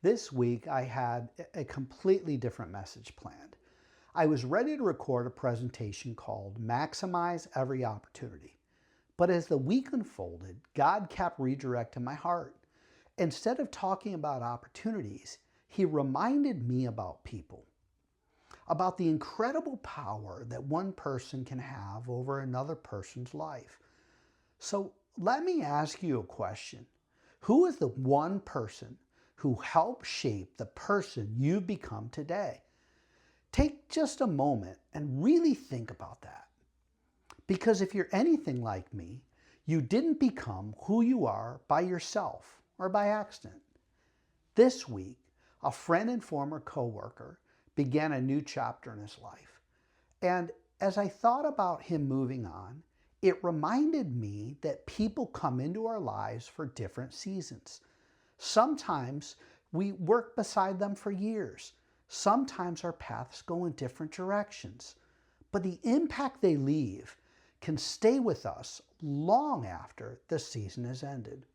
This week I had a completely different message planned. I was ready to record a presentation called Maximize Every Opportunity. But as the week unfolded, God kept redirecting my heart. Instead of talking about opportunities, He reminded me about people, about the incredible power that one person can have over another person's life. So let me ask you a question. Who is the one person who helped shape the person you've become today? Take just a moment and really think about that. Because if you're anything like me, you didn't become who you are by yourself or by accident. This week, a friend and former coworker began a new chapter in his life. And as I thought about him moving on, it reminded me that people come into our lives for different seasons. Sometimes we work beside them for years. Sometimes our paths go in different directions. But the impact they leave can stay with us long after the season has ended.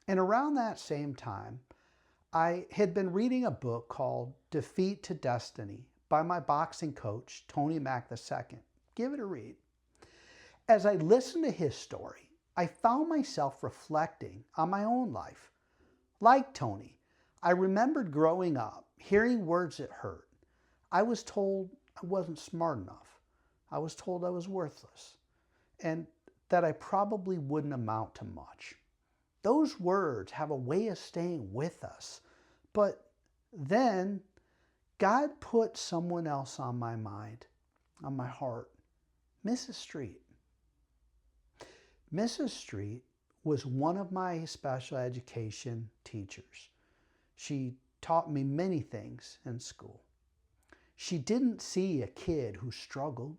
And around that same time, I had been reading a book called Defeat to Destiny by my boxing coach, Tony Mack II. Give it a read. As I listened to his story, I found myself reflecting on my own life. Like Tony, I remembered growing up, hearing words that hurt. I was told I wasn't smart enough. I was told I was worthless, and that I probably wouldn't amount to much. Those words have a way of staying with us, but then God put someone else on my mind, on my heart, Mrs. Street. Mrs. Street was one of my special education teachers. She taught me many things in school. She didn't see a kid who struggled.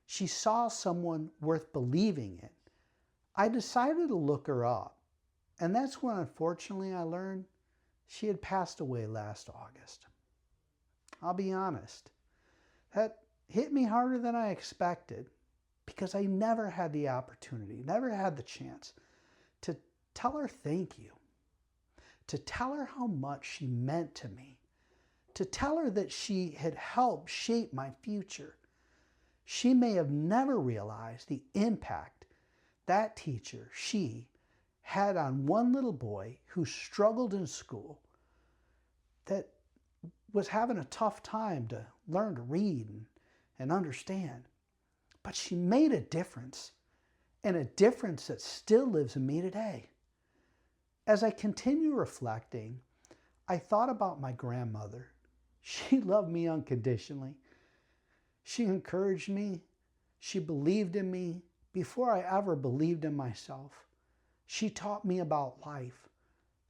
She saw someone worth believing in. I decided to look her up, and that's when unfortunately I learned she had passed away last August. I'll be honest, that hit me harder than I expected, because I never had the opportunity, never had the chance to tell her thank you, to tell her how much she meant to me, to tell her that she had helped shape my future. She may have never realized the impact that teacher, she, had on one little boy who struggled in school, that was having a tough time to learn to read and understand. But she made a difference, and a difference that still lives in me today. As I continue reflecting, I thought about my grandmother. She loved me unconditionally. She encouraged me. She believed in me before I ever believed in myself. She taught me about life,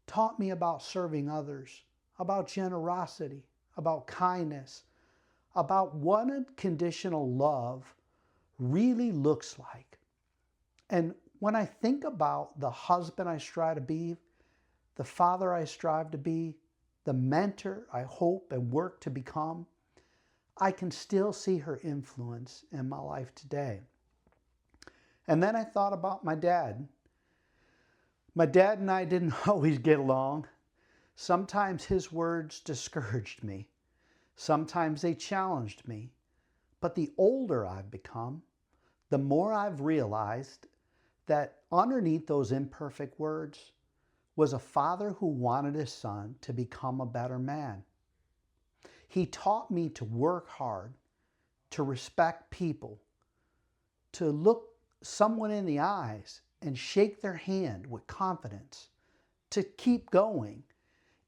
taught me about serving others, about generosity, about kindness, about what unconditional love really looks like. And when I think about the husband I strive to be, the father I strive to be, the mentor I hope and work to become, I can still see her influence in my life today. And then I thought about my dad. My dad and I didn't always get along. Sometimes his words discouraged me. Sometimes they challenged me. But the older I've become, the more I've realized that underneath those imperfect words was a father who wanted his son to become a better man. He taught me to work hard, to respect people, to look someone in the eyes and shake their hand with confidence, to keep going,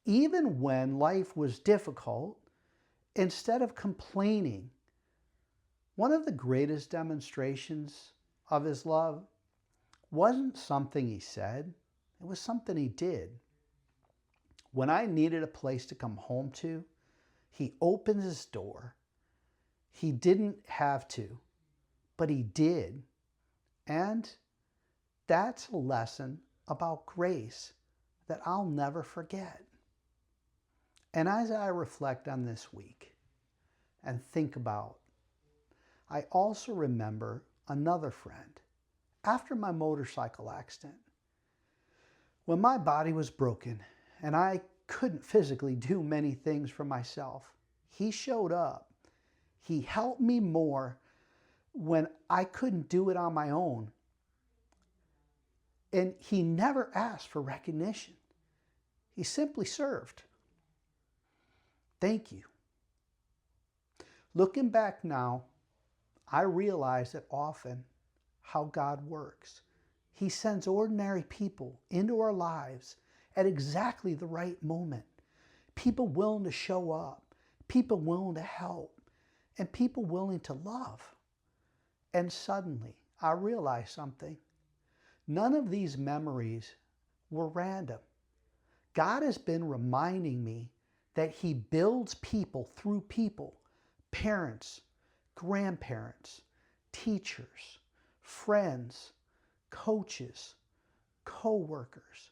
even when life was difficult, instead of complaining. One of the greatest demonstrations of his love wasn't something he said, it was something he did. When I needed a place to come home to, he opened his door. He didn't have to, but he did. And that's a lesson about grace that I'll never forget. And as I reflect on this week and think about, I also remember another friend after my motorcycle accident. When my body was broken and I couldn't physically do many things for myself. He showed up. He helped me more when I couldn't do it on my own. And he never asked for recognition. He simply served. Thank you. Looking back now, I realize that often how God works. He sends ordinary people into our lives at exactly the right moment. People willing to show up, people willing to help, and people willing to love. And suddenly, I realized something. None of these memories were random. God has been reminding me that He builds people through people, parents, grandparents, teachers, friends, coaches, co-workers,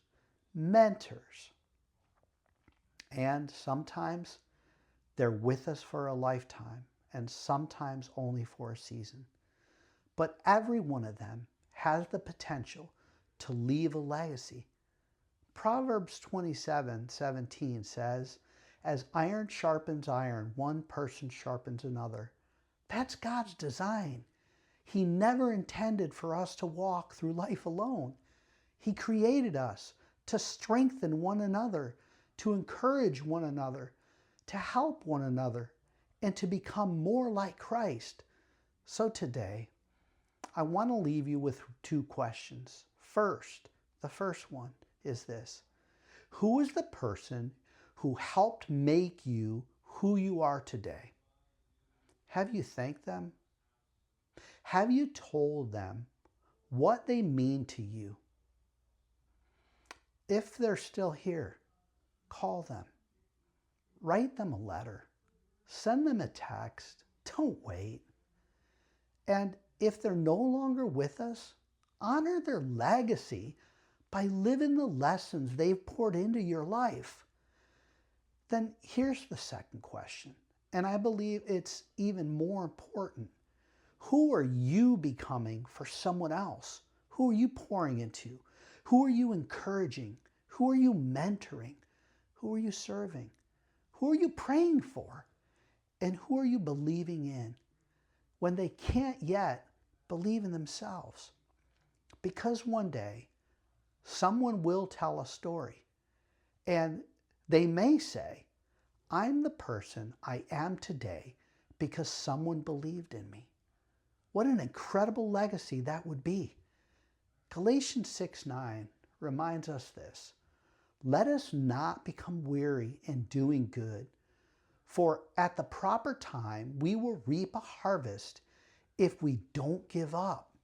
mentors. And sometimes they're with us for a lifetime, and sometimes only for a season. But every one of them has the potential to leave a legacy. Proverbs 27:17 says, as iron sharpens iron, one person sharpens another. That's God's design. He never intended for us to walk through life alone. He created us to strengthen one another, to encourage one another, to help one another, and to become more like Christ. So today, I want to leave you with two questions. First, the first one is this. Who is the person who helped make you who you are today? Have you thanked them? Have you told them what they mean to you? If they're still here, call them. Write them a letter. Send them a text. Don't wait. And if they're no longer with us, honor their legacy by living the lessons they've poured into your life. Then here's the second question, and I believe it's even more important. Who are you becoming for someone else? Who are you pouring into? Who are you encouraging? Who are you mentoring? Who are you serving? Who are you praying for? And who are you believing in when they can't yet believe in themselves? Because one day, someone will tell a story, and they may say, I'm the person I am today because someone believed in me. What an incredible legacy that would be. Galatians 6:9 reminds us this. Let us not become weary in doing good, for at the proper time we will reap a harvest if we don't give up.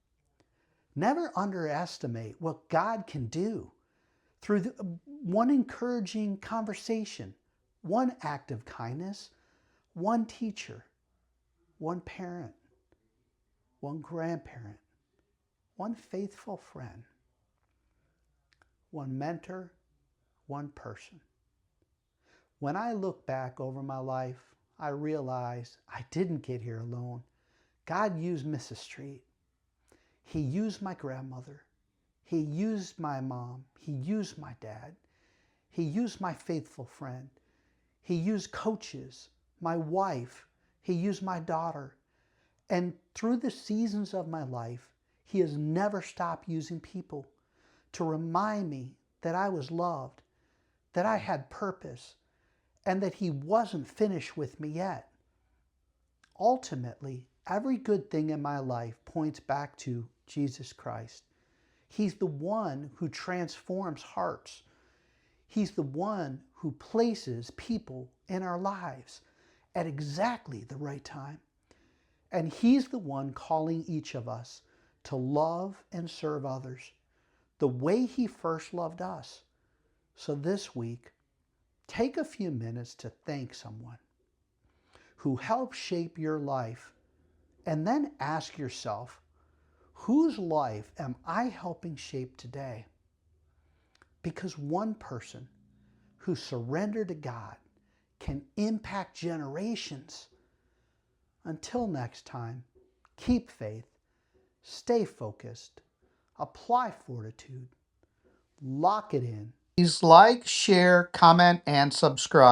Never underestimate what God can do through one encouraging conversation, one act of kindness, one teacher, one parent, one grandparent, one faithful friend, one mentor, one person. When I look back over my life, I realize I didn't get here alone. God used Mrs. Street. He used my grandmother. He used my mom. He used my dad. He used my faithful friend. He used coaches, my wife. He used my daughter. And through the seasons of my life, He has never stopped using people to remind me that I was loved, that I had purpose, and that He wasn't finished with me yet. Ultimately, every good thing in my life points back to Jesus Christ. He's the one who transforms hearts. He's the one who places people in our lives at exactly the right time. And He's the one calling each of us to love and serve others the way He first loved us. So this week, take a few minutes to thank someone who helped shape your life, and then ask yourself, whose life am I helping shape today? Because one person who surrendered to God can impact generations. Until next time, keep faith, stay focused, apply fortitude, lock it in, Please like, share, comment, and subscribe.